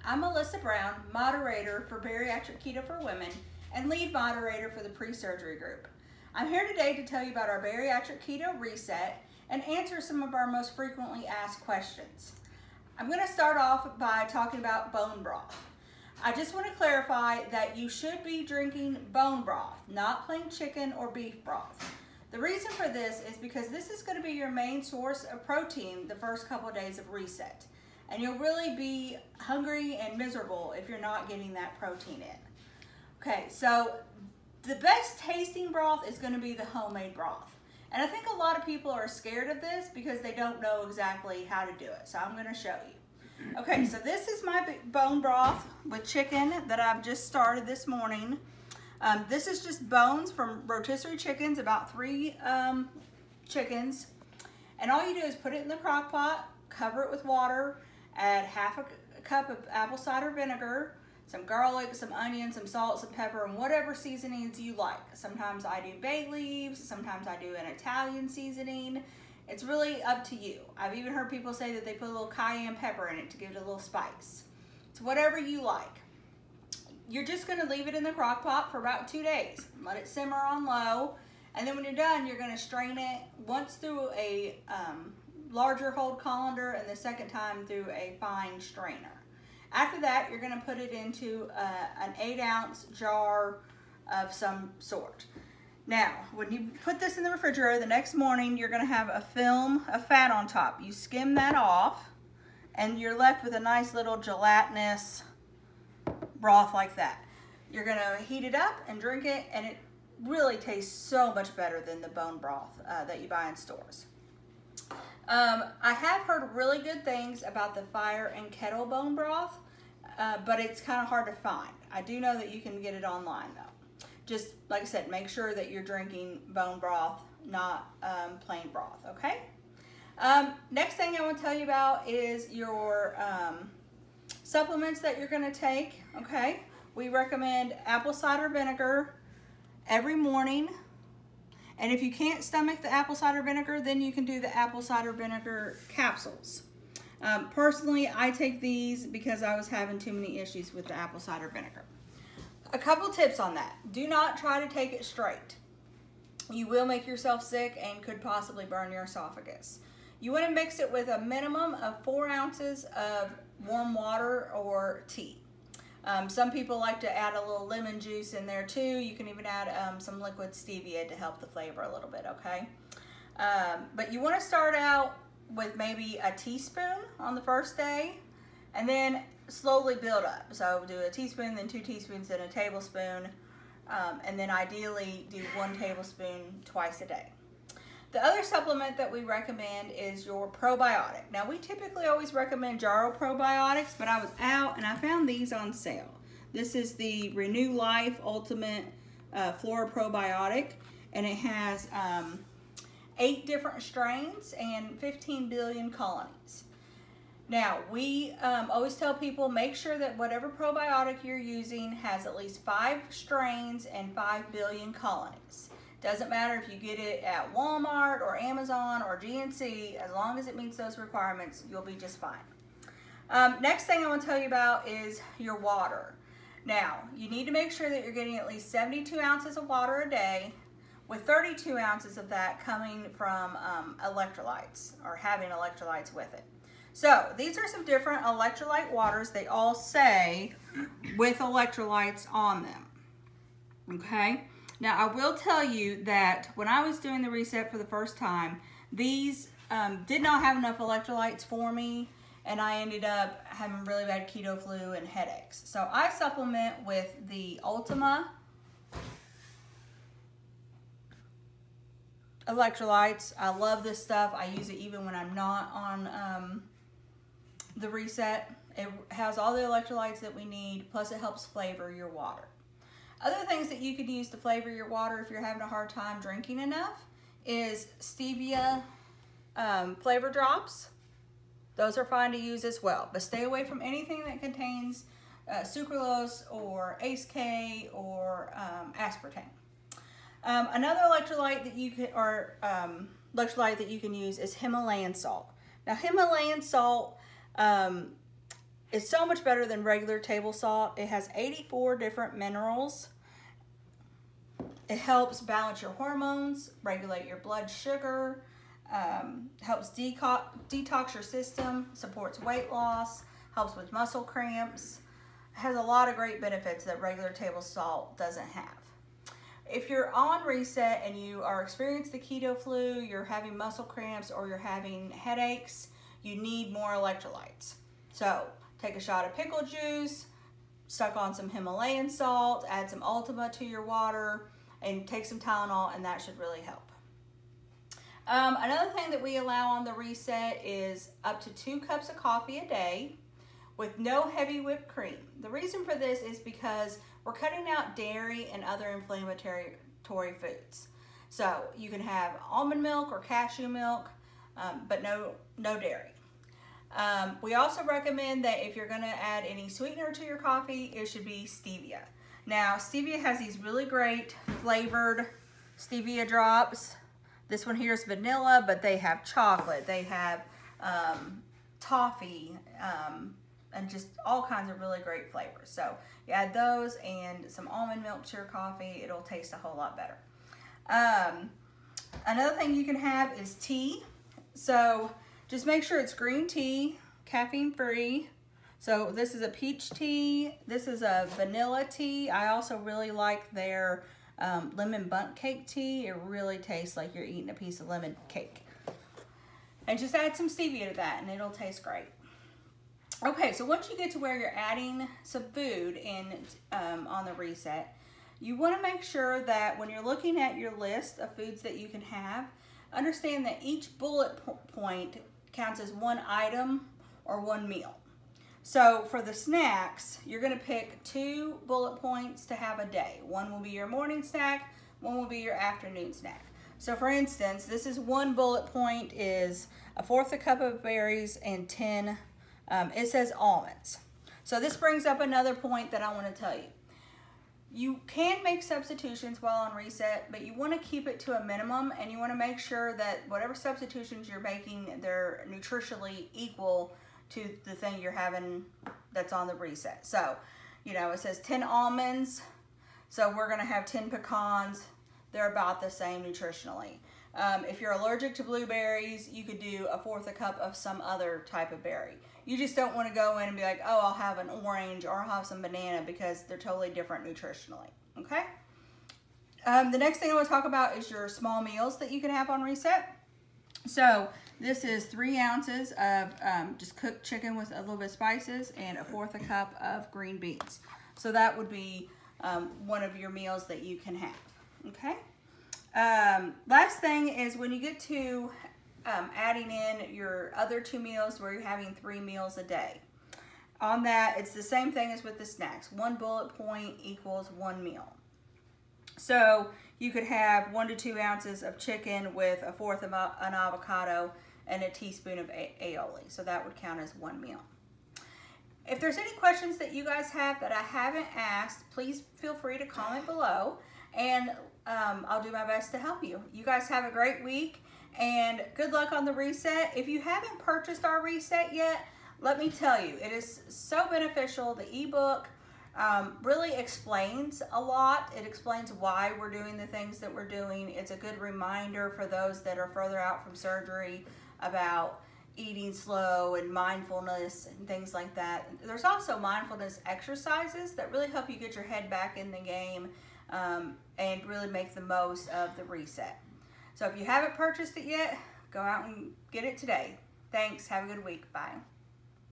I'm Melissa Brown, moderator for Bariatric Keto for Women and lead moderator for the pre-surgery group. I'm here today to tell you about our Bariatric Keto Reset and answer some of our most frequently asked questions. I'm going to start off by talking about bone broth. I just want to clarify that you should be drinking bone broth, not plain chicken or beef broth. The reason for this is because this is going to be your main source of protein the first couple of days of reset. And you'll really be hungry and miserable if you're not getting that protein in. Okay, so the best tasting broth is going to be the homemade broth. And I think a lot of people are scared of this because they don't know exactly how to do it. So I'm going to show you. Okay, so this is my bone broth with chicken that I've just started this morning. This is just bones from rotisserie chickens, about 3 chickens. And all you do is put it in the crock pot, cover it with water, add half a cup of apple cider vinegar, some garlic, some onion, some salt, some pepper, and whatever seasonings you like. Sometimes I do bay leaves, sometimes I do an Italian seasoning. It's really up to you. I've even heard people say that they put a little cayenne pepper in it to give it a little spice. It's whatever you like. You're just gonna leave it in the crock pot for about 2 days. Let it simmer on low, and then when you're done, you're gonna strain it once through a larger hold colander and the second time through a fine strainer. After that, you're gonna put it into an 8-ounce jar of some sort. Now, when you put this in the refrigerator, the next morning, you're gonna have a film of fat on top. You skim that off, and you're left with a nice little gelatinous broth like that. You're gonna heat it up and drink it, and it really tastes so much better than the bone broth that you buy in stores. I have heard really good things about the fire and kettle bone broth, but it's kind of hard to find. I do know that you can get it online though. Just like I said, make sure that you're drinking bone broth, not plain broth, okay? Next thing I want to tell you about is your supplements that you're going to take, okay? We recommend apple cider vinegar every morning. And if you can't stomach the apple cider vinegar, then you can do the apple cider vinegar capsules. Personally, I take these because I was having too many issues with the apple cider vinegar. A couple tips on that. Do not try to take it straight. You will make yourself sick and could possibly burn your esophagus. You want to mix it with a minimum of 4 ounces of warm water or tea. Some people like to add a little lemon juice in there too. You can even add some liquid stevia to help the flavor a little bit, okay? But you want to start out with maybe a teaspoon on the first day and then slowly build up. So do a teaspoon, then 2 teaspoons, then a tablespoon, and then ideally do 1 tablespoon twice a day. The other supplement that we recommend is your probiotic. Now, we typically always recommend Jarrow probiotics, but I was out and I found these on sale. This is the Renew Life Ultimate Flora Probiotic, and it has 8 different strains and 15 billion colonies. Now, we always tell people, make sure that whatever probiotic you're using has at least 5 strains and 5 billion colonies. Doesn't matter if you get it at Walmart or Amazon or GNC, as long as it meets those requirements, you'll be just fine. Next thing I want to tell you about is your water. Now, you need to make sure that you're getting at least 72 ounces of water a day, with 32 ounces of that coming from electrolytes, or having electrolytes with it. So, these are some different electrolyte waters. They all say with electrolytes on them, okay? Now, I will tell you that when I was doing the reset for the first time, these did not have enough electrolytes for me, and I ended up having really bad keto flu and headaches. So I supplement with the Ultima electrolytes. I love this stuff. I use it even when I'm not on the reset. It has all the electrolytes that we need, plus it helps flavor your water. Other things that you could use to flavor your water if you're having a hard time drinking enough is stevia flavor drops. Those are fine to use as well, but stay away from anything that contains sucralose or ACE-K or aspartame. Another electrolyte that you can use is Himalayan salt. Now, Himalayan salt is so much better than regular table salt. It has 84 different minerals. It helps balance your hormones, regulate your blood sugar, helps detox your system, supports weight loss, helps with muscle cramps. It has a lot of great benefits that regular table salt doesn't have. If you're on reset and you are experiencing the keto flu, you're having muscle cramps, or you're having headaches, you need more electrolytes. So take a shot of pickle juice, suck on some Himalayan salt, add some Ultima to your water, and take some Tylenol, and that should really help. Another thing that we allow on the reset is up to 2 cups of coffee a day with no heavy whipped cream. The reason for this is because we're cutting out dairy and other inflammatory foods. So you can have almond milk or cashew milk, but no dairy. We also recommend that if you're gonna add any sweetener to your coffee, it should be stevia. Now, stevia has these really great flavored stevia drops. This one here is vanilla, but they have chocolate, they have toffee, and just all kinds of really great flavors. So you add those and some almond milk to your coffee, it'll taste a whole lot better. Another thing you can have is tea. So just make sure it's green tea, caffeine free. So this is a peach tea, this is a vanilla tea. I also really like their lemon bundt cake tea. It really tastes like you're eating a piece of lemon cake. And just add some stevia to that and it'll taste great. Okay, so once you get to where you're adding some food in on the reset, you want to make sure that when you're looking at your list of foods that you can have, understand that each bullet point counts as one item or one meal. So for the snacks, you're going to pick 2 bullet points to have a day. One will be your morning snack, one will be your afternoon snack. So for instance, this is one bullet point is 1/4 cup of berries and 10 it says almonds. So this brings up another point that I want to tell you. You can make substitutions while on reset, but you want to keep it to a minimum, and you want to make sure that whatever substitutions you're making, they're nutritionally equal to the thing you're having that's on the reset. So, you know, it says 10 almonds, so we're going to have 10 pecans. They're about the same nutritionally. If you're allergic to blueberries, you could do 1/4 cup of some other type of berry. You just don't want to go in and be like, oh, I'll have an orange or I'll have some banana, because they're totally different nutritionally, okay? The next thing I want to talk about is your small meals that you can have on reset. So this is 3 ounces of just cooked chicken with a little bit of spices and 1/4 cup of green beans. So that would be one of your meals that you can have, okay? Last thing is when you get to adding in your other 2 meals where you're having 3 meals a day. On that, it's the same thing as with the snacks. 1 bullet point equals 1 meal. So you could have 1 to 2 ounces of chicken with 1/4 of an avocado and a teaspoon of aioli. So that would count as 1 meal. If there's any questions that you guys have that I haven't asked, please feel free to comment below, and I'll do my best to help you. You guys have a great week, and good luck on the reset. If you haven't purchased our reset yet, let me tell you, it is so beneficial. The ebook really explains a lot. It explains why we're doing the things that we're doing. It's a good reminder for those that are further out from surgery about eating slow and mindfulness and things like that. There's also mindfulness exercises that really help you get your head back in the game and really make the most of the reset. So if you haven't purchased it yet, go out and get it today. Thanks. Have a good week. Bye.